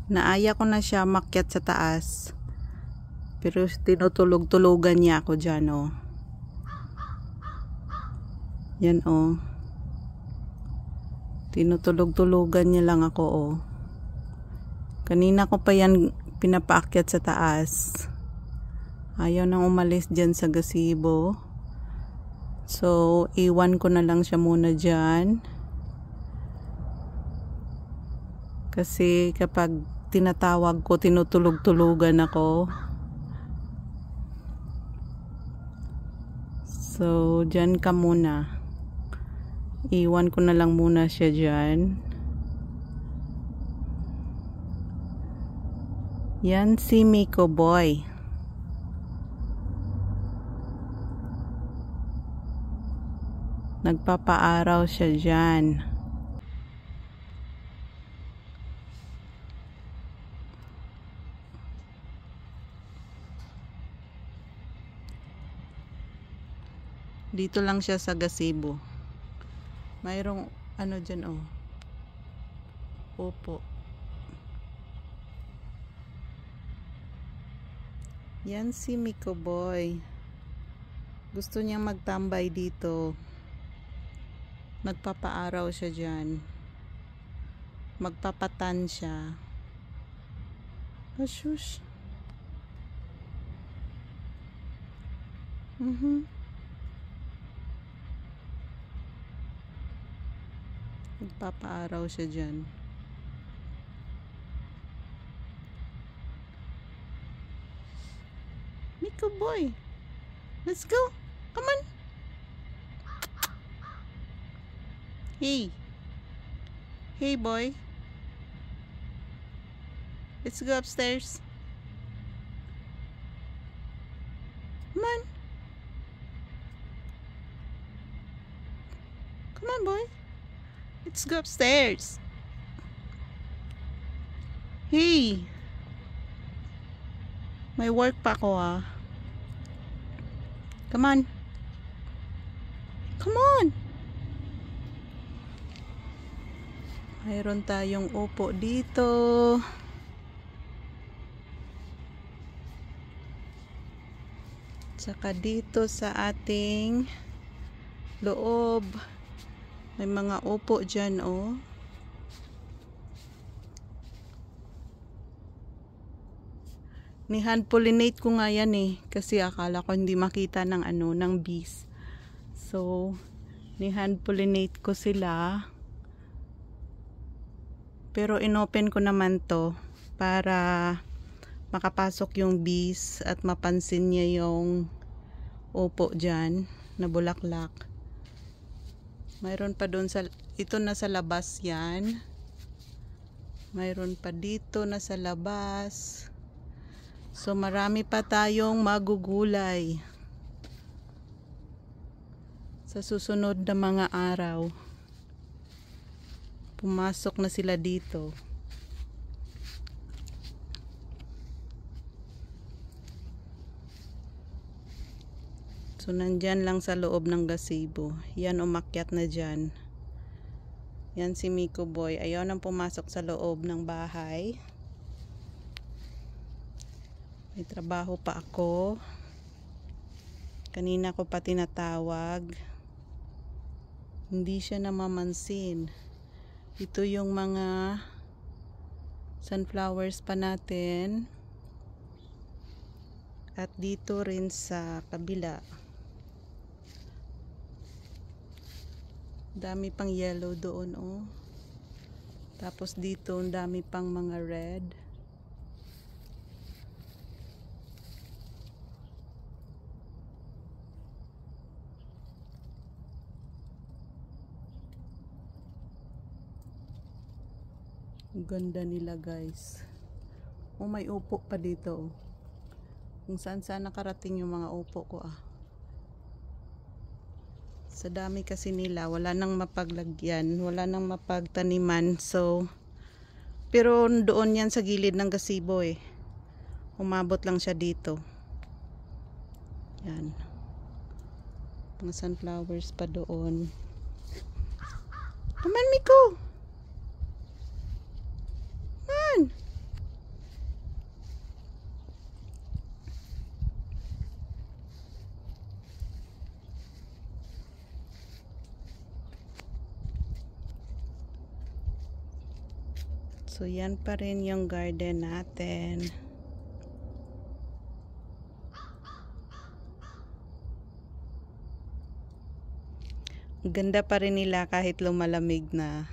Naaya ko na siya makyat sa taas. Pero tinutulog-tulugan niya ako dyan, oh. Yan, oh. Tinutulog-tulugan niya lang ako, oh. Kanina ko pa yan pinapaakyat sa taas. Ayaw nang umalis dyan sa gazebo. So, iwan ko na lang siya muna dyan. Kasi kapag tinatawag ko, tinutulog-tulugan ako. So, dyan ka muna. Iwan ko na lang muna siya dyan. Yan si Miko Boy. Nagpapaaraw siya dyan. Dito lang siya sa gazebo. Mayroong ano dyan, oh. Opo. Yan si Miko Boy. Gusto niyang magtambay dito. Magpapaaraw siya dyan. Magpapatan siya. Ashush. Magpapaaraw siya dyan. Miko Boy, let's go. Come on. Hey. Hey, boy. Let's go upstairs. Come on. Come on, boy. Let's go upstairs. Hey. May work pa ako, ah. Come on. Come on. Mayroon tayong upo dito. Tsaka dito sa ating loob. May mga upo dyan, oh. Ni-hand pollinate ko nga yan, eh. Kasi akala ko hindi makita ng ano, ng bees. So, ni-hand pollinate ko sila. Pero inopen ko naman to para makapasok yung bees at mapansin niya yung upo dyan na bulaklak. Mayroon pa doon sa, ito na sa labas yan. Mayroon pa dito na sa labas. So marami pa tayong magugulay sa susunod na mga araw. Pumasok na sila dito. So nandyan lang sa loob ng gazebo. Yan, umakyat na dyan. Yan si Miko Boy. Ayaw nang pumasok sa loob ng bahay. May trabaho pa ako. Kanina ko pa tinatawag. Hindi siya namamansin. Ito yung mga sunflowers pa natin. At dito rin sa kabila. Dami pang yellow doon, oh. Tapos dito, dami pang mga red. Ganda nila, guys. Oh, may upo pa dito, oh. Kung saan saan nakarating yung mga upo ko, ah. Sa dami kasi nila, wala nang mapaglagyan, wala nang mapagtaniman. So, pero doon yan sa gilid ng gazebo, eh. Umabot lang siya dito. Yan. Mga sunflowers pa doon. Come on, Miko! Come on! So yan pa rin yung garden natin. Ganda pa rin nila kahit lumalamig na.